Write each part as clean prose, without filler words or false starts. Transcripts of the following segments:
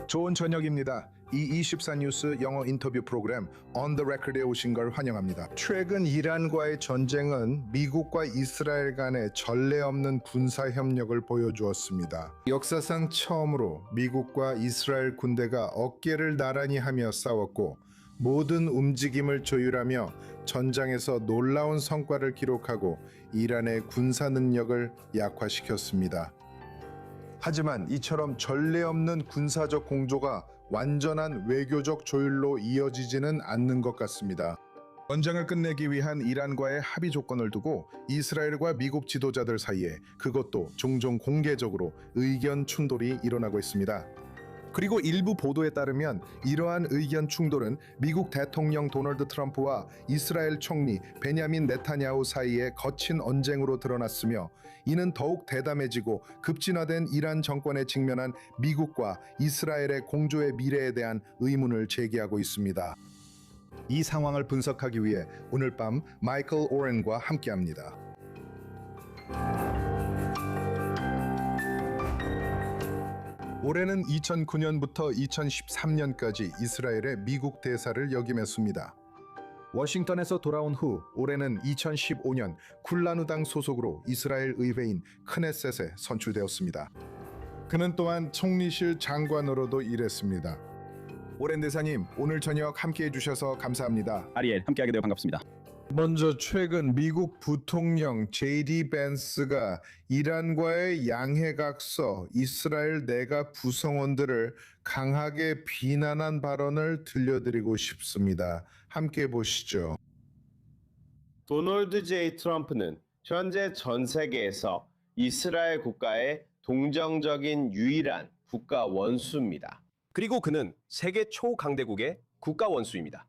좋은 저녁입니다. E24 뉴스 영어 인터뷰 프로그램 On the Record에 오신 걸 환영합니다. 최근 이란과의 전쟁은 미국과 이스라엘 간의 전례 없는 군사 협력을 보여주었습니다. 역사상 처음으로 미국과 이스라엘 군대가 어깨를 나란히 하며 싸웠고 모든 움직임을 조율하며 전장에서 놀라운 성과를 기록하고 이란의 군사 능력을 약화시켰습니다. 하지만 이처럼 전례 없는 군사적 공조가 완전한 외교적 조율로 이어지지는 않는 것 같습니다. 전쟁을 끝내기 위한 이란과의 합의 조건을 두고 이스라엘과 미국 지도자들 사이에 그것도 종종 공개적으로 의견 충돌이 일어나고 있습니다. 그리고 일부 보도에 따르면 이러한 의견 충돌은 미국 대통령 도널드 트럼프와 이스라엘 총리 베냐민 네타냐후 사이의 거친 언쟁으로 드러났으며 이는 더욱 대담해지고 급진화된 이란 정권에 직면한 미국과 이스라엘의 공조의 미래에 대한 의문을 제기하고 있습니다. 이 상황을 분석하기 위해 오늘 밤 마이클 오렌과 함께합니다. 올해는 2009년부터 2013년까지 이스라엘의 미국 대사를 역임했습니다. 워싱턴에서 돌아온 후 올해는 2015년 쿨라누당 소속으로 이스라엘 의회인 크네셋에 선출되었습니다. 그는 또한 총리실 장관으로도 일했습니다. 오렌 대사님, 오늘 저녁 함께해 주셔서 감사합니다. 아리엘, 함께하게 되어 반갑습니다. 먼저 최근 미국 부통령 JD 벤스가 이란과의 양해각서, 이스라엘 내각 구성원들을 강하게 비난한 발언을 들려드리고 싶습니다. 함께 보시죠. 도널드 J. 트럼프는 현재 전 세계에서 이스라엘 국가의 동정적인 유일한 국가 원수입니다. 그리고 그는 세계 초강대국의 국가 원수입니다.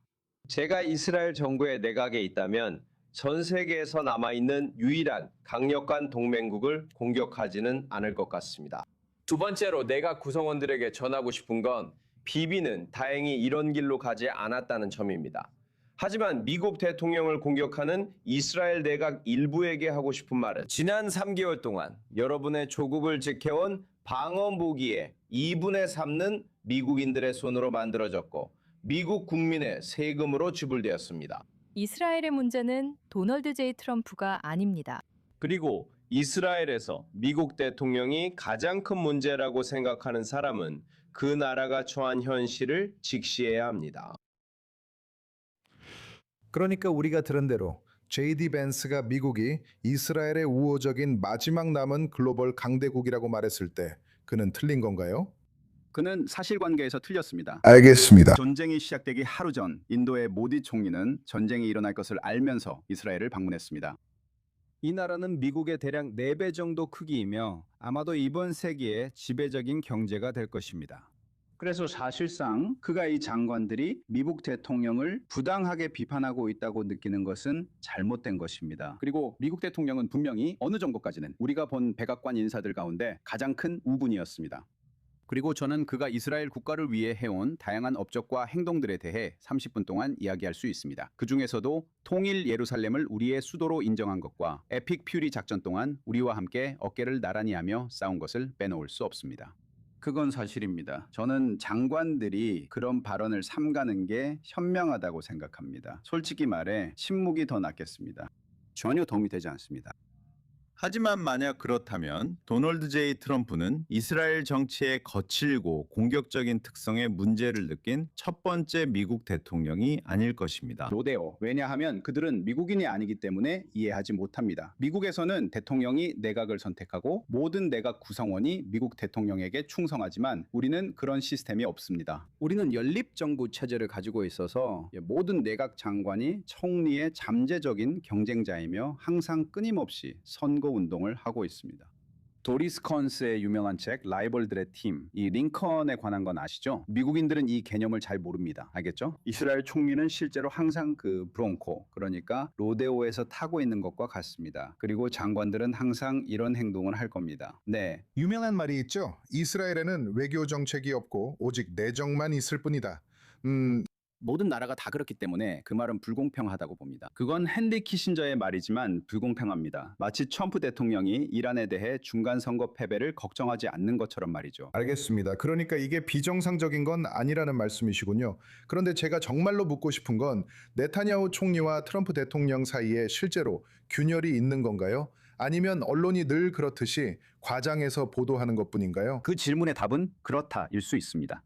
제가 이스라엘 정부의 내각에 있다면 전 세계에서 남아있는 유일한 강력한 동맹국을 공격하지는 않을 것 같습니다. 두 번째로 내각 구성원들에게 전하고 싶은 건 비비는 다행히 이런 길로 가지 않았다는 점입니다. 하지만 미국 대통령을 공격하는 이스라엘 내각 일부에게 하고 싶은 말은 지난 3개월 동안 여러분의 조국을 지켜온 방어무기의 2분의 3는 미국인들의 손으로 만들어졌고 미국 국민의 세금으로 지불되었습니다. 이스라엘의 문제는 도널드 J. 트럼프가 아닙니다. 그리고 이스라엘에서 미국 대통령이 가장 큰 문제라고 생각하는 사람은 그 나라가 처한 현실을 직시해야 합니다. 그러니까 우리가 들은 대로 JD 벤스가 미국이 이스라엘의 우호적인 마지막 남은 글로벌 강대국이라고 말했을 때 그는 틀린 건가요? 그는 사실관계에서 틀렸습니다. 알겠습니다. 전쟁이 시작되기 하루 전 인도의 모디 총리는 전쟁이 일어날 것을 알면서 이스라엘을 방문했습니다. 이 나라는 미국의 대략 4배 정도 크기이며 아마도 이번 세기의 지배적인 경제가 될 것입니다. 그래서 사실상 그가 이 장관들이 미국 대통령을 부당하게 비판하고 있다고 느끼는 것은 잘못된 것입니다. 그리고 미국 대통령은 분명히 어느 정도까지는 우리가 본 백악관 인사들 가운데 가장 큰 우분이었습니다. 그리고 저는 그가 이스라엘 국가를 위해 해온 다양한 업적과 행동들에 대해 30분 동안 이야기할 수 있습니다. 그 중에서도 통일 예루살렘을 우리의 수도로 인정한 것과 에픽 퓨리 작전 동안 우리와 함께 어깨를 나란히 하며 싸운 것을 빼놓을 수 없습니다. 그건 사실입니다. 저는 장관들이 그런 발언을 삼가는 게 현명하다고 생각합니다. 솔직히 말해 침묵이 더 낫겠습니다. 전혀 도움이 되지 않습니다. 하지만 만약 그렇다면 도널드 J. 트럼프는 이스라엘 정치의 거칠고 공격적인 특성에 문제를 느낀 첫 번째 미국 대통령이 아닐 것입니다. 로데오. 왜냐하면 그들은 미국인이 아니기 때문에 이해하지 못합니다. 미국에서는 대통령이 내각을 선택하고 모든 내각 구성원이 미국 대통령에게 충성하지만 우리는 그런 시스템이 없습니다. 우리는 연립정부 체제를 가지고 있어서 모든 내각 장관이 총리의 잠재적인 경쟁자이며 항상 끊임없이 선거 운동을 하고 있습니다. 도리스 컨스의 유명한 책 라이벌들의 팀, 이 링컨에 관한 건 아시죠? 미국인들은 이 개념을 잘 모릅니다. 알겠죠? 이스라엘 총리는 실제로 항상 그 브론코, 그러니까 로데오에서 타고 있는 것과 같습니다. 그리고 장관들은 항상 이런 행동을 할 겁니다. 네. 유명한 말이 있죠. 이스라엘에는 외교 정책이 없고 오직 내정만 있을 뿐이다. 모든 나라가 다 그렇기 때문에 그 말은 불공평하다고 봅니다. 그건 헨리 키신저의 말이지만 불공평합니다. 마치 트럼프 대통령이 이란에 대해 중간 선거 패배를 걱정하지 않는 것처럼 말이죠. 알겠습니다. 그러니까 이게 비정상적인 건 아니라는 말씀이시군요. 그런데 제가 정말로 묻고 싶은 건 네타냐후 총리와 트럼프 대통령 사이에 실제로 균열이 있는 건가요? 아니면 언론이 늘 그렇듯이 과장해서 보도하는 것뿐인가요? 그 질문의 답은 그렇다일 수 있습니다.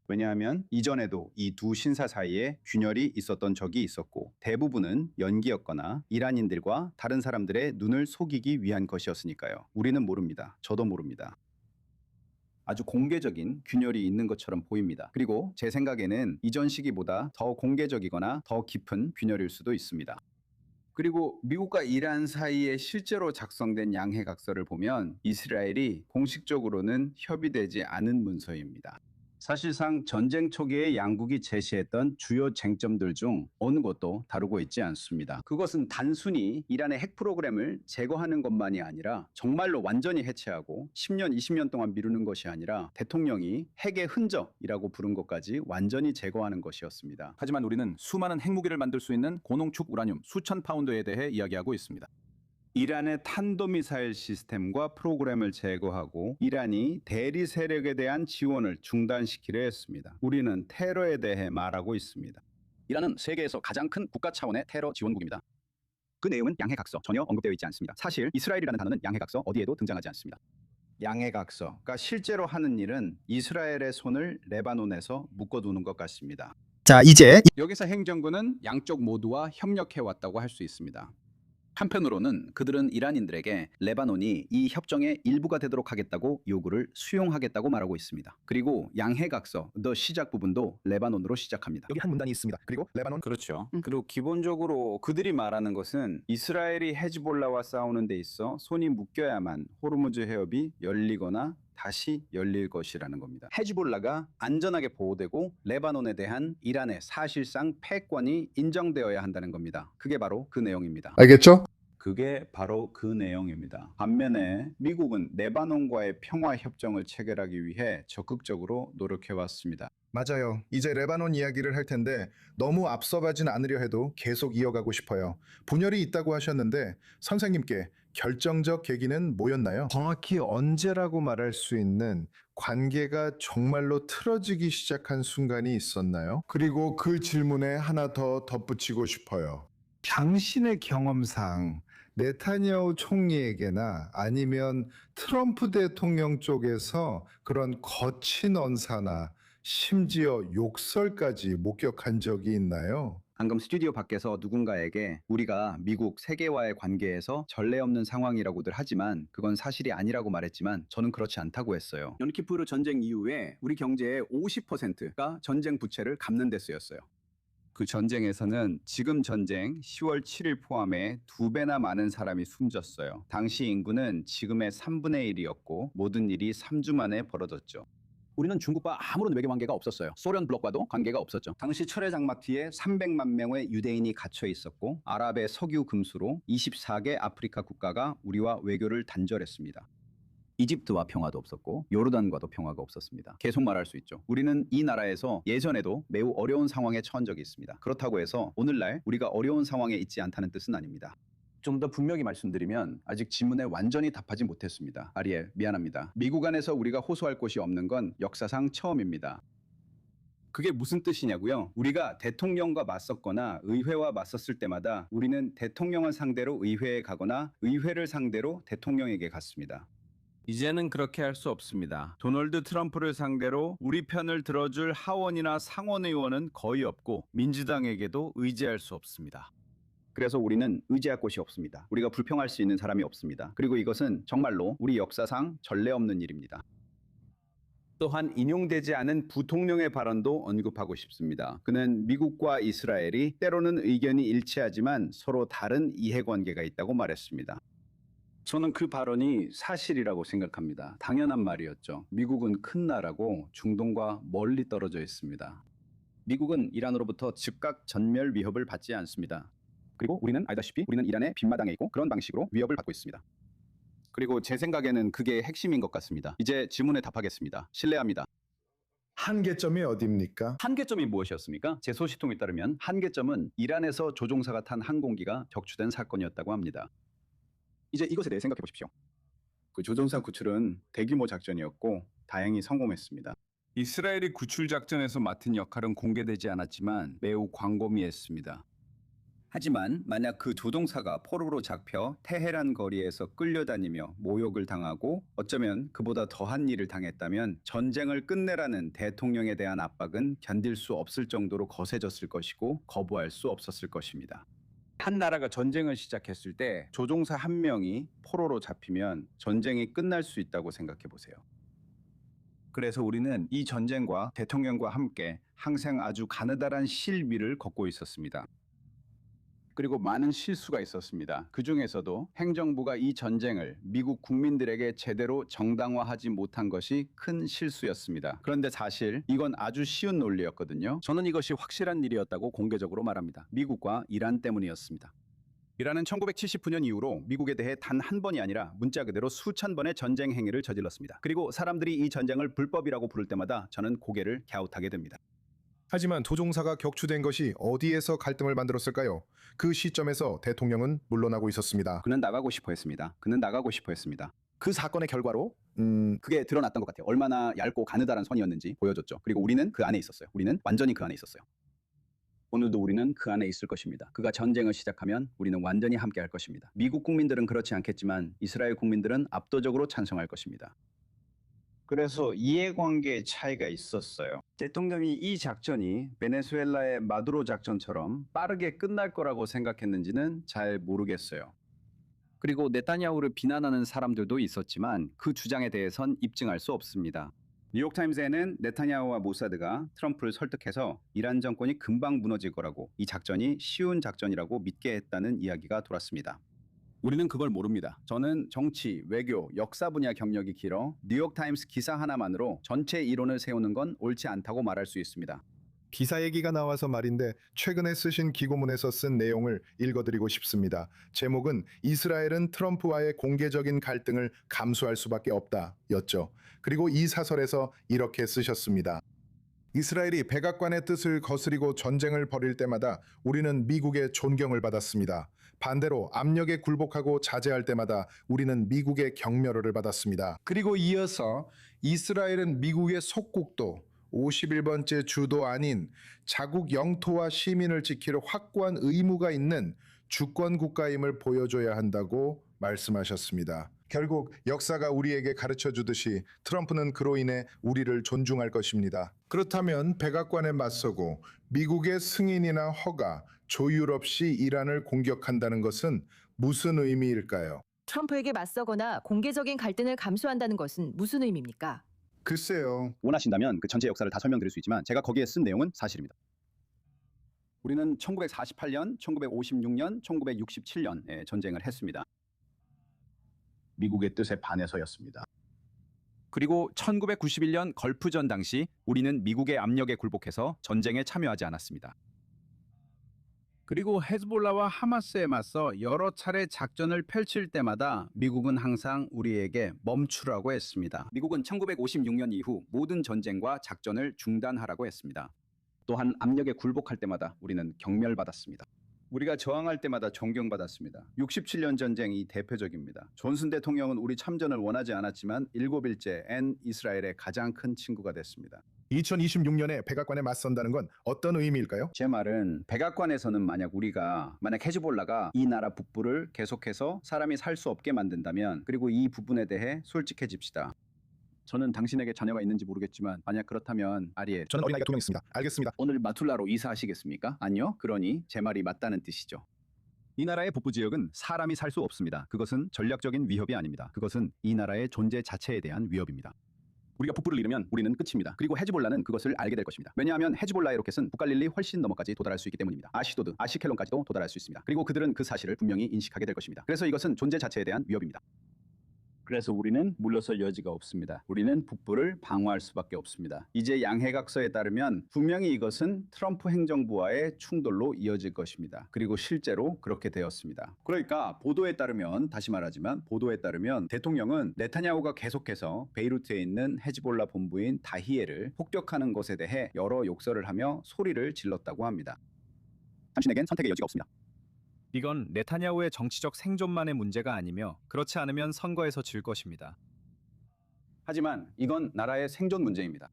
왜냐하면 이전에도 이 두 신사 사이에 균열이 있었던 적이 있었고 대부분은 연기였거나 이란인들과 다른 사람들의 눈을 속이기 위한 것이었으니까요. 우리는 모릅니다. 저도 모릅니다. 아주 공개적인 균열이 있는 것처럼 보입니다. 그리고 제 생각에는 이전 시기보다 더 공개적이거나 더 깊은 균열일 수도 있습니다. 그리고 미국과 이란 사이에 실제로 작성된 양해각서를 보면 이스라엘이 공식적으로는 협의되지 않은 문서입니다. 사실상 전쟁 초기에 양국이 제시했던 주요 쟁점들 중 어느 것도 다루고 있지 않습니다. 그것은 단순히 이란의 핵 프로그램을 제거하는 것만이 아니라 정말로 완전히 해체하고 10년, 20년 동안 미루는 것이 아니라 대통령이 핵의 흔적이라고 부른 것까지 완전히 제거하는 것이었습니다. 하지만 우리는 수많은 핵무기를 만들 수 있는 고농축 우라늄 수천 파운드에 대해 이야기하고 있습니다. 이란의 탄도미사일 시스템과 프로그램을 제거하고 이란이 대리 세력에 대한 지원을 중단시키려 했습니다. 우리는 테러에 대해 말하고 있습니다. 이란은 세계에서 가장 큰 국가 차원의 테러 지원국입니다. 그 내용은 양해각서 전혀 언급되어 있지 않습니다. 사실 이스라엘이라는 단어는 양해각서 어디에도 등장하지 않습니다. 양해각서가 실제로 하는 일은 이스라엘의 손을 레바논에서 묶어두는 것 같습니다. 자, 이제 여기서 행정부는 양쪽 모두와 협력해왔다고 할 수 있습니다. 한편으로는 그들은 이란인들에게 레바논이 이 협정의 일부가 되도록 하겠다고 요구를 수용하겠다고 말하고 있습니다. 그리고 양해각서 더 시작 부분도 레바논으로 시작합니다. 여기 한 문단이 있습니다. 그리고 레바논 그렇죠. 그리고 기본적으로 그들이 말하는 것은 이스라엘이 헤즈볼라와 싸우는 데 있어 손이 묶여야만 호르무즈 해협이 열리거나 다시 열릴 것이라는 겁니다. 헤즈볼라가 안전하게 보호되고 레바논에 대한 이란의 사실상 패권이 인정되어야 한다는 겁니다. 그게 바로 그 내용입니다. 알겠죠? 그게 바로 그 내용입니다. 반면에 미국은 레바논과의 평화 협정을 체결하기 위해 적극적으로 노력해왔습니다. 맞아요. 이제 레바논 이야기를 할 텐데 너무 앞서가진 않으려 해도 계속 이어가고 싶어요. 분열이 있다고 하셨는데 선생님께 결정적 계기는 뭐였나요? 정확히 언제라고 말할 수 있는 관계가 정말로 틀어지기 시작한 순간이 있었나요? 그리고 그 질문에 하나 더 덧붙이고 싶어요. 당신의 경험상 네타냐후 총리에게나 아니면 트럼프 대통령 쪽에서 그런 거친 언사나 심지어 욕설까지 목격한 적이 있나요? 방금 스튜디오 밖에서 누군가에게 우리가 미국 세계와의 관계에서 전례 없는 상황이라고들 하지만 그건 사실이 아니라고 말했지만 저는 그렇지 않다고 했어요. 연키푸르 전쟁 이후에 우리 경제의 50%가 전쟁 부채를 갚는 데 쓰였어요. 그 전쟁에서는 지금 전쟁 10월 7일 포함해 2배나 많은 사람이 숨졌어요. 당시 인구는 지금의 3분의 1이었고 모든 일이 3주 만에 벌어졌죠. 우리는 중국과 아무런 외교 관계가 없었어요. 소련 블록과도 관계가 없었죠. 당시 철의 장막티에 300만 명의 유대인이 갇혀 있었고 아랍의 석유 금수로 24개 아프리카 국가가 우리와 외교를 단절했습니다. 이집트와 평화도 없었고 요르단과도 평화가 없었습니다. 계속 말할 수 있죠. 우리는 이 나라에서 예전에도 매우 어려운 상황에 처한 적이 있습니다. 그렇다고 해서 오늘날 우리가 어려운 상황에 있지 않다는 뜻은 아닙니다. 좀 더 분명히 말씀드리면 아직 질문에 완전히 답하지 못했습니다. 아리엘, 미안합니다. 미국 안에서 우리가 호소할 곳이 없는 건 역사상 처음입니다. 그게 무슨 뜻이냐고요? 우리가 대통령과 맞섰거나 의회와 맞섰을 때마다 우리는 대통령을 상대로 의회에 가거나 의회를 상대로 대통령에게 갔습니다. 이제는 그렇게 할 수 없습니다. 도널드 트럼프를 상대로 우리 편을 들어줄 하원이나 상원 의원은 거의 없고 민주당에게도 의지할 수 없습니다. 그래서 우리는 의지할 곳이 없습니다. 우리가 불평할 수 있는 사람이 없습니다. 그리고 이것은 정말로 우리 역사상 전례 없는 일입니다. 또한 인용되지 않은 부통령의 발언도 언급하고 싶습니다. 그는 미국과 이스라엘이 때로는 의견이 일치하지만 서로 다른 이해관계가 있다고 말했습니다. 저는 그 발언이 사실이라고 생각합니다. 당연한 말이었죠. 미국은 큰 나라고 중동과 멀리 떨어져 있습니다. 미국은 이란으로부터 즉각 전멸 위협을 받지 않습니다. 그리고 우리는 알다시피 우리는 이란의 빈마당에 있고 그런 방식으로 위협을 받고 있습니다. 그리고 제 생각에는 그게 핵심인 것 같습니다. 이제 질문에 답하겠습니다. 실례합니다. 한계점이 어디입니까? 한계점이 무엇이었습니까? 제 소식통에 따르면 한계점은 이란에서 조종사가 탄 항공기가 격추된 사건이었다고 합니다. 이제 이것에 대해 생각해 보십시오. 그 조종사 구출은 대규모 작전이었고 다행히 성공했습니다. 이스라엘이 구출 작전에서 맡은 역할은 공개되지 않았지만 매우 광범위했습니다. 하지만 만약 그 조종사가 포로로 잡혀 테헤란 거리에서 끌려다니며 모욕을 당하고 어쩌면 그보다 더한 일을 당했다면 전쟁을 끝내라는 대통령에 대한 압박은 견딜 수 없을 정도로 거세졌을 것이고 거부할 수 없었을 것입니다. 한 나라가 전쟁을 시작했을 때 조종사 한 명이 포로로 잡히면 전쟁이 끝날 수 있다고 생각해 보세요. 그래서 우리는 이 전쟁과 대통령과 함께 항상 아주 가느다란 실위를 걷고 있었습니다. 그리고 많은 실수가 있었습니다. 그 중에서도 행정부가 이 전쟁을 미국 국민들에게 제대로 정당화하지 못한 것이 큰 실수였습니다. 그런데 사실 이건 아주 쉬운 논리였거든요. 저는 이것이 확실한 일이었다고 공개적으로 말합니다. 미국과 이란 때문이었습니다. 이란은 1979년 이후로 미국에 대해 단 한 번이 아니라 문자 그대로 수천 번의 전쟁 행위를 저질렀습니다. 그리고 사람들이 이 전쟁을 불법이라고 부를 때마다 저는 고개를 갸웃하게 됩니다. 하지만 조종사가 격추된 것이 어디에서 갈등을 만들었을까요? 그 시점에서 대통령은 물러나고 있었습니다. 그는 나가고 싶어 했습니다. 그 사건의 결과로 그게 드러났던 것 같아요. 얼마나 얇고 가느다란 선이었는지 보여줬죠. 그리고 우리는 그 안에 있었어요. 우리는 완전히 그 안에 있었어요. 오늘도 우리는 그 안에 있을 것입니다. 그가 전쟁을 시작하면 우리는 완전히 함께 할 것입니다. 미국 국민들은 그렇지 않겠지만 이스라엘 국민들은 압도적으로 찬성할 것입니다. 그래서 이해관계의 차이가 있었어요. 대통령이 이 작전이 베네수엘라의 마두로 작전처럼 빠르게 끝날 거라고 생각했는지는 잘 모르겠어요. 그리고 네타냐후를 비난하는 사람들도 있었지만 그 주장에 대해선 입증할 수 없습니다. 뉴욕타임스에는 네타냐후와 모사드가 트럼프를 설득해서 이란 정권이 금방 무너질 거라고 이 작전이 쉬운 작전이라고 믿게 했다는 이야기가 돌았습니다. 우리는 그걸 모릅니다. 저는 정치, 외교, 역사 분야 경력이 길어 뉴욕타임스 기사 하나만으로 전체 이론을 세우는 건 옳지 않다고 말할 수 있습니다. 기사 얘기가 나와서 말인데 최근에 쓰신 기고문에서 쓴 내용을 읽어드리고 싶습니다. 제목은 이스라엘은 트럼프와의 공개적인 갈등을 감수할 수밖에 없다 였죠. 그리고 이 사설에서 이렇게 쓰셨습니다. 이스라엘이 백악관의 뜻을 거스리고 전쟁을 벌일 때마다 우리는 미국의 존경을 받았습니다. 반대로 압력에 굴복하고 자제할 때마다 우리는 미국의 경멸을 받았습니다. 그리고 이어서 이스라엘은 미국의 속국도 51번째 주도 아닌 자국 영토와 시민을 지킬 확고한 의무가 있는 주권 국가임을 보여줘야 한다고 말씀하셨습니다. 결국 역사가 우리에게 가르쳐 주듯이 트럼프는 그로 인해 우리를 존중할 것입니다. 그렇다면 백악관에 맞서고 미국의 승인이나 허가, 조율 없이 이란을 공격한다는 것은 무슨 의미일까요? 트럼프에게 맞서거나 공개적인 갈등을 감수한다는 것은 무슨 의미입니까? 글쎄요. 원하신다면 그 전체 역사를 다 설명드릴 수 있지만 제가 거기에 쓴 내용은 사실입니다. 우리는 1948년, 1956년, 1967년에 전쟁을 했습니다. 미국의 뜻에 반해서였습니다. 그리고 1991년 걸프전 당시 우리는 미국의 압력에 굴복해서 전쟁에 참여하지 않았습니다. 그리고 헤즈볼라와 하마스에 맞서 여러 차례 작전을 펼칠 때마다 미국은 항상 우리에게 멈추라고 했습니다. 미국은 1956년 이후 모든 전쟁과 작전을 중단하라고 했습니다. 또한 압력에 굴복할 때마다 우리는 경멸받았습니다. 우리가 저항할 때마다 존경받았습니다. 67년 전쟁이 대표적입니다. 존슨 대통령은 우리 참전을 원하지 않았지만 7일째 이스라엘의 가장 큰 친구가 됐습니다. 2026년에 백악관에 맞선다는 건 어떤 의미일까요? 제 말은 백악관에서는 만약 헤즈볼라가 이 나라 북부를 계속해서 사람이 살 수 없게 만든다면 그리고 이 부분에 대해 솔직해집시다. 저는 당신에게 자녀가 있는지 모르겠지만 만약 그렇다면 아리엘, 저는 어린아이가 2명 있습니다. 알겠습니다. 오늘 마툴라로 이사하시겠습니까? 아니요. 그러니 제 말이 맞다는 뜻이죠. 이 나라의 북부 지역은 사람이 살 수 없습니다. 그것은 전략적인 위협이 아닙니다. 그것은 이 나라의 존재 자체에 대한 위협입니다. 우리가 북부를 잃으면 우리는 끝입니다. 그리고 헤즈볼라는 그것을 알게 될 것입니다. 왜냐하면 헤즈볼라의 로켓은 북갈릴리 훨씬 너머까지 도달할 수 있기 때문입니다. 아시도드, 아시켈론까지도 도달할 수 있습니다. 그리고 그들은 그 사실을 분명히 인식하게 될 것입니다. 그래서 이것은 존재 자체에 대한 위협입니다. 그래서 우리는 물러설 여지가 없습니다. 우리는 북부를 방어할 수밖에 없습니다. 이제 양해각서에 따르면 분명히 이것은 트럼프 행정부와의 충돌로 이어질 것입니다. 그리고 실제로 그렇게 되었습니다. 그러니까 보도에 따르면, 다시 말하지만 보도에 따르면 대통령은 네타냐후가 계속해서 베이루트에 있는 헤즈볼라 본부인 다히에를 폭격하는 것에 대해 여러 욕설을 하며 소리를 질렀다고 합니다. 당신에겐 선택의 여지가 없습니다. 이건 네타냐후의 정치적 생존만의 문제가 아니며 그렇지 않으면 선거에서 질 것입니다. 하지만 이건 나라의 생존 문제입니다.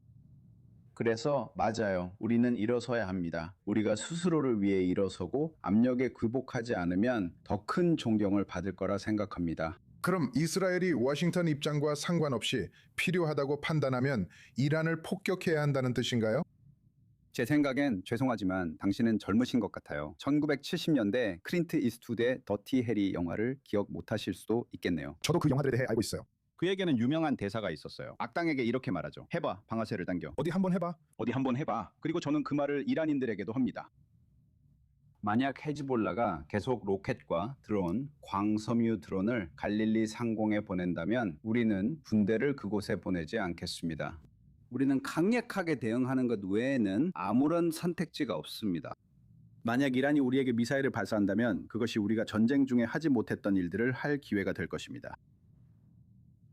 그래서 맞아요. 우리는 일어서야 합니다. 우리가 스스로를 위해 일어서고 압력에 굴복하지 않으면 더 큰 존경을 받을 거라 생각합니다. 그럼 이스라엘이 워싱턴 입장과 상관없이 필요하다고 판단하면 이란을 폭격해야 한다는 뜻인가요? 제 생각엔 죄송하지만 당신은 젊으신 것 같아요. 1970년대 클린트 이스트우드의 더티 해리 영화를 기억 못하실 수도 있겠네요. 저도 그 영화들에 대해 알고 있어요. 그에게는 유명한 대사가 있었어요. 악당에게 이렇게 말하죠. 해봐, 방아쇠를 당겨. 어디 한번 해봐. 어디 한번 해봐. 그리고 저는 그 말을 이란인들에게도 합니다. 만약 헤즈볼라가 계속 로켓과 드론, 광섬유 드론을 갈릴리 상공에 보낸다면 우리는 군대를 그곳에 보내지 않겠습니다. 우리는 강력하게 대응하는 것 외에는 아무런 선택지가 없습니다. 만약 이란이 우리에게 미사일을 발사한다면 그것이 우리가 전쟁 중에 하지 못했던 일들을 할 기회가 될 것입니다.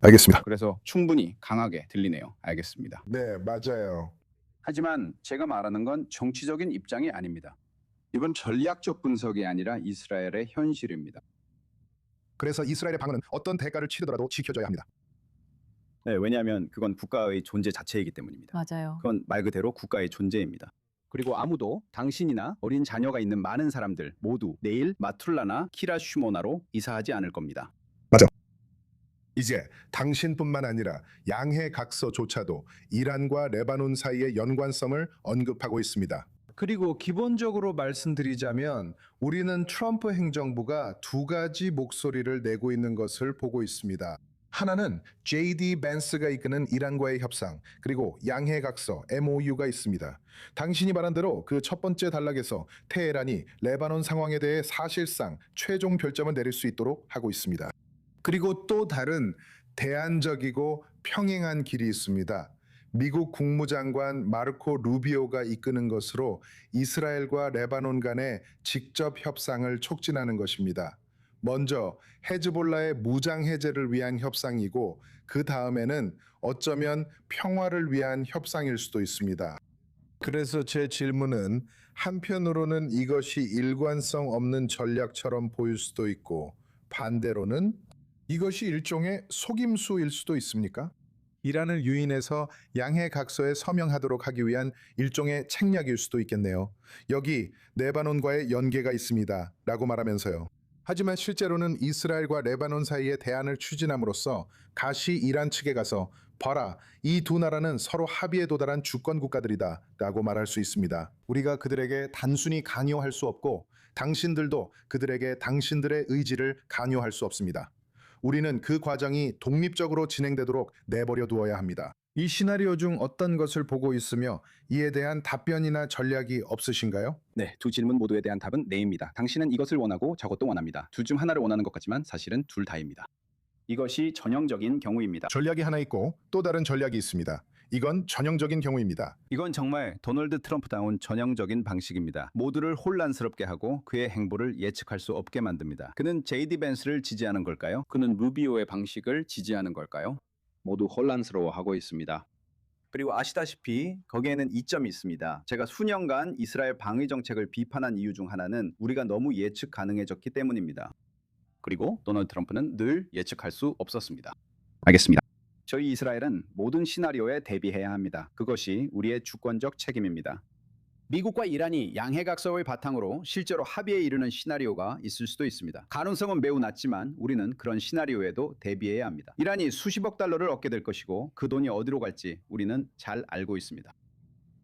알겠습니다. 그래서 충분히 강하게 들리네요. 알겠습니다. 네, 맞아요. 하지만 제가 말하는 건 정치적인 입장이 아닙니다. 이건 전략적 분석이 아니라 이스라엘의 현실입니다. 그래서 이스라엘의 방어는 어떤 대가를 치르더라도 지켜줘야 합니다. 네, 왜냐하면 그건 국가의 존재 자체이기 때문입니다. 맞아요. 그건 말 그대로 국가의 존재입니다. 그리고 아무도 당신이나 어린 자녀가 있는 많은 사람들 모두 내일 마툴라나 키라 슈모나로 이사하지 않을 겁니다. 맞아. 이제 당신뿐만 아니라 양해각서조차도 이란과 레바논 사이의 연관성을 언급하고 있습니다. 그리고 기본적으로 말씀드리자면 우리는 트럼프 행정부가 두 가지 목소리를 내고 있는 것을 보고 있습니다. 하나는 JD 벤스가 이끄는 이란과의 협상, 그리고 양해각서 MOU가 있습니다. 당신이 말한 대로 그 첫 번째 단락에서 테헤란이 레바논 상황에 대해 사실상 최종 결정을 내릴 수 있도록 하고 있습니다. 그리고 또 다른 대안적이고 평행한 길이 있습니다. 미국 국무장관 마르코 루비오가 이끄는 것으로 이스라엘과 레바논 간의 직접 협상을 촉진하는 것입니다. 먼저 헤즈볼라의 무장 해제를 위한 협상이고 그 다음에는 어쩌면 평화를 위한 협상일 수도 있습니다. 그래서 제 질문은 한편으로는 이것이 일관성 없는 전략처럼 보일 수도 있고 반대로는 이것이 일종의 속임수일 수도 있습니까? 이란을 유인해서 양해각서에 서명하도록 하기 위한 일종의 책략일 수도 있겠네요. 여기 레바논과의 연계가 있습니다. 라고 말하면서요. 하지만 실제로는 이스라엘과 레바논 사이의 대안을 추진함으로써 가시 이란 측에 가서 봐라, 이 두 나라는 서로 합의에 도달한 주권 국가들이다 라고 말할 수 있습니다. 우리가 그들에게 단순히 강요할 수 없고 당신들도 그들에게 당신들의 의지를 강요할 수 없습니다. 우리는 그 과정이 독립적으로 진행되도록 내버려 두어야 합니다. 이 시나리오 중 어떤 것을 보고 있으며 이에 대한 답변이나 전략이 없으신가요? 네, 두 질문 모두에 대한 답은 네입니다. 당신은 이것을 원하고 저것도 원합니다. 둘 중 하나를 원하는 것 같지만 사실은 둘 다입니다. 이것이 전형적인 경우입니다. 전략이 하나 있고 또 다른 전략이 있습니다. 이건 전형적인 경우입니다. 이건 정말 도널드 트럼프다운 전형적인 방식입니다. 모두를 혼란스럽게 하고 그의 행보를 예측할 수 없게 만듭니다. 그는 JD 벤스를 지지하는 걸까요? 그는 루비오의 방식을 지지하는 걸까요? 모두 혼란스러워하고 있습니다. 그리고 아시다시피 거기에는 이점이 있습니다. 제가 수년간 이스라엘 방위 정책을 비판한 이유 중 하나는 우리가 너무 예측 가능해졌기 때문입니다. 그리고 도널드 트럼프는 늘 예측할 수 없었습니다. 알겠습니다. 저희 이스라엘은 모든 시나리오에 대비해야 합니다. 그것이 우리의 주권적 책임입니다. 미국과 이란이 양해각서를 바탕으로 실제로 합의에 이르는 시나리오가 있을 수도 있습니다. 가능성은 매우 낮지만 우리는 그런 시나리오에도 대비해야 합니다. 이란이 수십억 달러를 얻게 될 것이고 그 돈이 어디로 갈지 우리는 잘 알고 있습니다.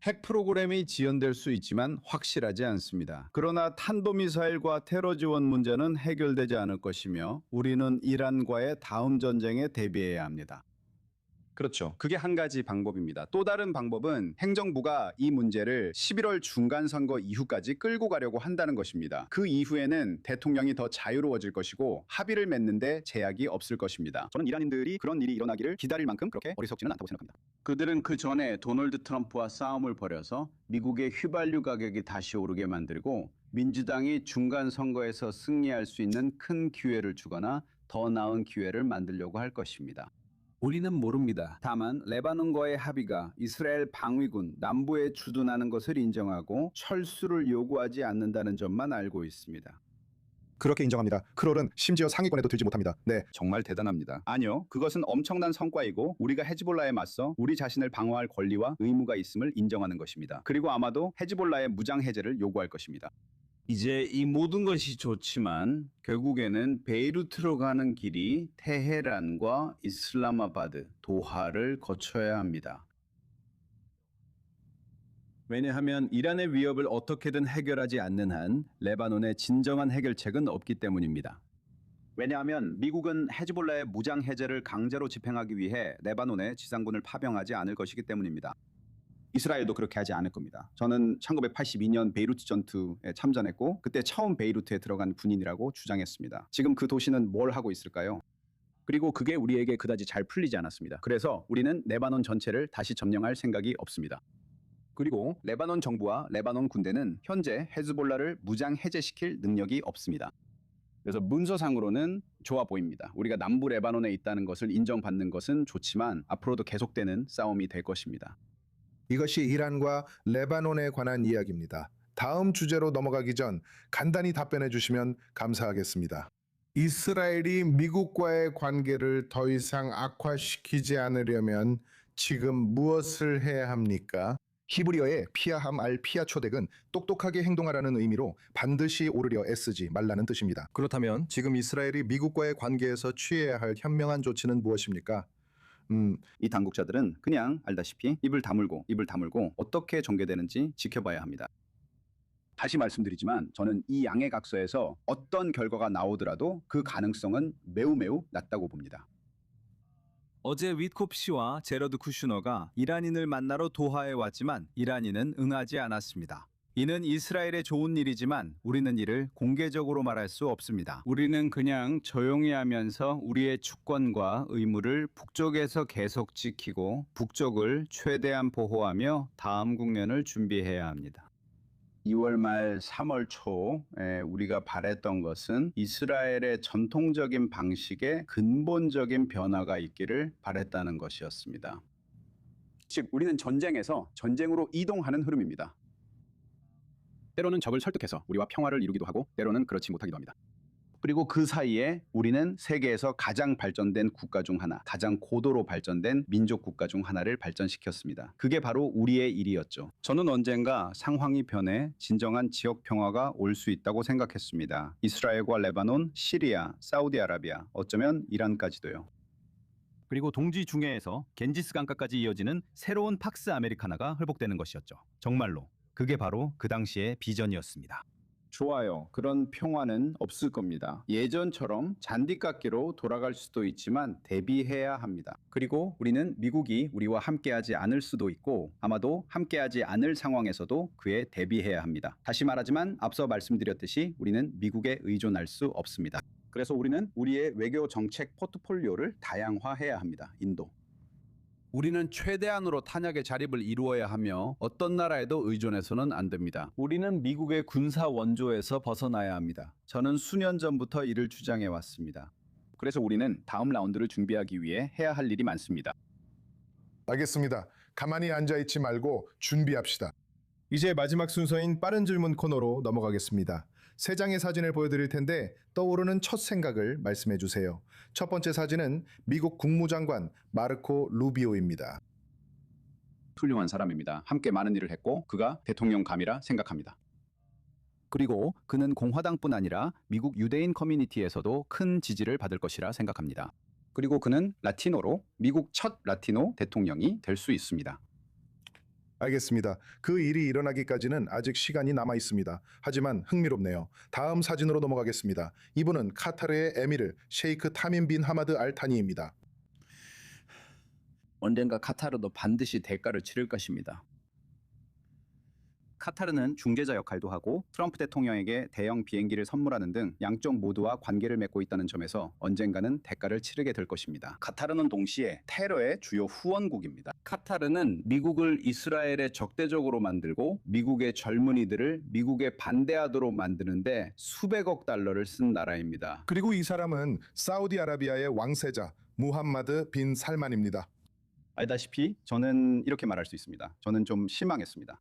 핵 프로그램이 지연될 수 있지만 확실하지 않습니다. 그러나 탄도미사일과 테러 지원 문제는 해결되지 않을 것이며 우리는 이란과의 다음 전쟁에 대비해야 합니다. 그렇죠. 그게 한 가지 방법입니다. 또 다른 방법은 행정부가 이 문제를 11월 중간 선거 이후까지 끌고 가려고 한다는 것입니다. 그 이후에는 대통령이 더 자유로워질 것이고 합의를 맺는데 제약이 없을 것입니다. 저는 이란인들이 그런 일이 일어나기를 기다릴 만큼 그렇게 어리석지는 않다고 생각합니다. 그들은 그 전에 도널드 트럼프와 싸움을 벌여서 미국의 휘발유 가격이 다시 오르게 만들고 민주당이 중간 선거에서 승리할 수 있는 큰 기회를 주거나 더 나은 기회를 만들려고 할 것입니다. 우리는 모릅니다. 다만 레바논과의 합의가 이스라엘 방위군 남부에 주둔하는 것을 인정하고 철수를 요구하지 않는다는 점만 알고 있습니다. 그렇게 인정합니다. 크롤은 심지어 상위권에도 들지 못합니다. 네, 정말 대단합니다. 아니요, 그것은 엄청난 성과이고 우리가 헤즈볼라에 맞서 우리 자신을 방어할 권리와 의무가 있음을 인정하는 것입니다. 그리고 아마도 헤즈볼라의 무장 해제를 요구할 것입니다. 이제 이 모든 것이 좋지만 결국에는 베이루트로 가는 길이 테헤란과 이슬라마바드, 도하를 거쳐야 합니다. 왜냐하면 이란의 위협을 어떻게든 해결하지 않는 한 레바논의 진정한 해결책은 없기 때문입니다. 왜냐하면 미국은 헤즈볼라의 무장 해제를 강제로 집행하기 위해 레바논에 지상군을 파병하지 않을 것이기 때문입니다. 이스라엘도 그렇게 하지 않을 겁니다. 저는 1982년 베이루트 전투에 참전했고 그때 처음 베이루트에 들어간 군인이라고 주장했습니다. 지금 그 도시는 뭘 하고 있을까요? 그리고 그게 우리에게 그다지 잘 풀리지 않았습니다. 그래서 우리는 레바논 전체를 다시 점령할 생각이 없습니다. 그리고 레바논 정부와 레바논 군대는 현재 헤즈볼라를 무장 해제시킬 능력이 없습니다. 그래서 문서상으로는 좋아 보입니다. 우리가 남부 레바논에 있다는 것을 인정받는 것은 좋지만 앞으로도 계속되는 싸움이 될 것입니다. 이것이 이란과 레바논에 관한 이야기입니다. 다음 주제로 넘어가기 전 간단히 답변해 주시면 감사하겠습니다. 이스라엘이 미국과의 관계를 더 이상 악화시키지 않으려면 지금 무엇을 해야 합니까? 히브리어의 피아함 알 피아 초덱은 똑똑하게 행동하라는 의미로 반드시 오르려 애쓰지 말라는 뜻입니다. 그렇다면 지금 이스라엘이 미국과의 관계에서 취해야 할 현명한 조치는 무엇입니까? 이 당국자들은 그냥 알다시피 입을 다물고 어떻게 전개되는지 지켜봐야 합니다. 다시 말씀드리지만 저는 이 양의 각서에서 어떤 결과가 나오더라도 그 가능성은 매우 낮다고 봅니다. 어제 위트콥 씨와 제러드 쿠슈너가 이란인을 만나러 도하에 왔지만 이란인은 응하지 않았습니다. 이는 이스라엘의 좋은 일이지만 우리는 이를 공개적으로 말할 수 없습니다. 우리는 그냥 조용히 하면서 우리의 주권과 의무를 북쪽에서 계속 지키고 북쪽을 최대한 보호하며 다음 국면을 준비해야 합니다. 2월 말 3월 초에 우리가 바랬던 것은 이스라엘의 전통적인 방식에 근본적인 변화가 있기를 바랬다는 것이었습니다. 즉 우리는 전쟁에서 전쟁으로 이동하는 흐름입니다. 때로는 적을 설득해서 우리와 평화를 이루기도 하고 때로는 그렇지 못하기도 합니다. 그리고 그 사이에 우리는 세계에서 가장 발전된 국가 중 하나, 가장 고도로 발전된 민족 국가 중 하나를 발전시켰습니다. 그게 바로 우리의 일이었죠. 저는 언젠가 상황이 변해 진정한 지역 평화가 올 수 있다고 생각했습니다. 이스라엘과 레바논, 시리아, 사우디아라비아, 어쩌면 이란까지도요. 그리고 동지 중해에서 겐지스 강가까지 이어지는 새로운 팍스 아메리카나가 회복되는 것이었죠. 정말로 그게 바로 그 당시의 비전이었습니다. 좋아요. 그런 평화는 없을 겁니다. 예전처럼 잔디깎기로 돌아갈 수도 있지만 대비해야 합니다. 그리고 우리는 미국이 우리와 함께하지 않을 수도 있고 아마도 함께하지 않을 상황에서도 그에 대비해야 합니다. 다시 말하지만 앞서 말씀드렸듯이 우리는 미국에 의존할 수 없습니다. 그래서 우리는 우리의 외교 정책 포트폴리오를 다양화해야 합니다. 인도. 우리는 최대한으로 탄약의 자립을 이루어야 하며 어떤 나라에도 의존해서는 안 됩니다. 우리는 미국의 군사 원조에서 벗어나야 합니다. 저는 수년 전부터 이를 주장해 왔습니다. 그래서 우리는 다음 라운드를 준비하기 위해 해야 할 일이 많습니다. 알겠습니다. 가만히 앉아있지 말고 준비합시다. 이제 마지막 순서인 빠른 질문 코너로 넘어가겠습니다. 3장의 사진을 보여드릴 텐데 떠오르는 첫 생각을 말씀해 주세요. 첫 번째 사진은 미국 국무장관 마르코 루비오입니다. 훌륭한 사람입니다. 함께 많은 일을 했고 그가 대통령감이라 생각합니다. 그리고 그는 공화당뿐 아니라 미국 유대인 커뮤니티에서도 큰 지지를 받을 것이라 생각합니다. 그리고 그는 라티노로 미국 첫 라티노 대통령이 될 수 있습니다. 알겠습니다. 그 일이 일어나기까지는 아직 시간이 남아 있습니다. 하지만 흥미롭네요. 다음 사진으로 넘어가겠습니다. 이분은 카타르의 에미르 셰이크 타민 빈 하마드 알 타니입니다. 언젠가 카타르도 반드시 대가를 치를 것입니다. 카타르는 중재자 역할도 하고 트럼프 대통령에게 대형 비행기를 선물하는 등 양쪽 모두와 관계를 맺고 있다는 점에서 언젠가는 대가를 치르게 될 것입니다. 카타르는 동시에 테러의 주요 후원국입니다. 카타르는 미국을 이스라엘의 적대적으로 만들고 미국의 젊은이들을 미국에 반대하도록 만드는데 수백억 달러를 쓴 나라입니다. 그리고 이 사람은 사우디아라비아의 왕세자 무함마드 빈 살만입니다. 알다시피 저는 이렇게 말할 수 있습니다. 저는 좀 실망했습니다.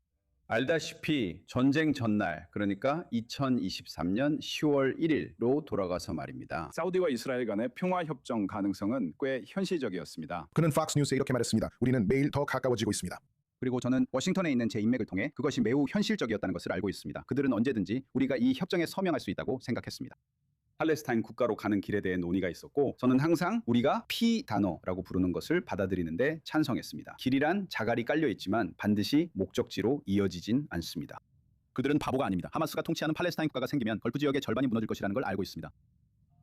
알다시피 전쟁 전날, 그러니까 2023년 10월 1일로 돌아가서 말입니다. 사우디와 이스라엘 간의 평화 협정 가능성은 꽤 현실적이었습니다. 그는 팍스뉴스에 이렇게 말했습니다. 우리는 매일 더 가까워지고 있습니다. 그리고 저는 워싱턴에 있는 제 인맥을 통해 그것이 매우 현실적이었다는 것을 알고 있습니다. 그들은 언제든지 우리가 이 협정에 서명할 수 있다고 생각했습니다. 팔레스타인 국가로 가는 길에 대해 논의가 있었고 저는 항상 우리가 피 단어라고 부르는 것을 받아들이는데 찬성했습니다. 길이란 자갈이 깔려 있지만 반드시 목적지로 이어지진 않습니다. 그들은 바보가 아닙니다. 하마스가 통치하는 팔레스타인 국가가 생기면 걸프 지역의 절반이 무너질 것이라는 걸 알고 있습니다.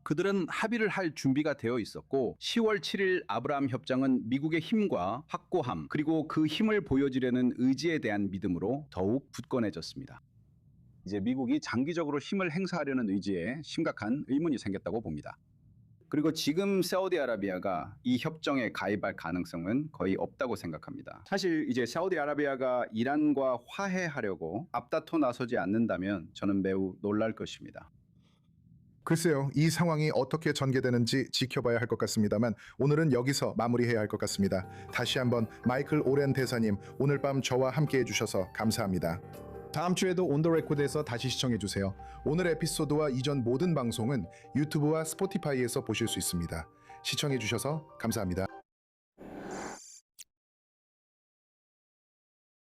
그들은 합의를 할 준비가 되어 있었고 10월 7일 아브라함 협정은 미국의 힘과 확고함 그리고 그 힘을 보여주려는 의지에 대한 믿음으로 더욱 굳건해졌습니다. 이제 미국이 장기적으로 힘을 행사하려는 의지에 심각한 의문이 생겼다고 봅니다. 그리고 지금 사우디아라비아가 이 협정에 가입할 가능성은 거의 없다고 생각합니다. 사실 이제 사우디아라비아가 이란과 화해하려고 앞다퉈 나서지 않는다면 저는 매우 놀랄 것입니다. 글쎄요, 이 상황이 어떻게 전개되는지 지켜봐야 할 것 같습니다만 오늘은 여기서 마무리해야 할 것 같습니다. 다시 한번 마이클 오렌 대사님, 오늘 밤 저와 함께 해주셔서 감사합니다. 다음 주에도 온 더 레코드에서 다시 시청해주세요. 오늘 에피소드와 이전 모든 방송은 유튜브와 스포티파이에서 보실 수 있습니다. 시청해주셔서 감사합니다.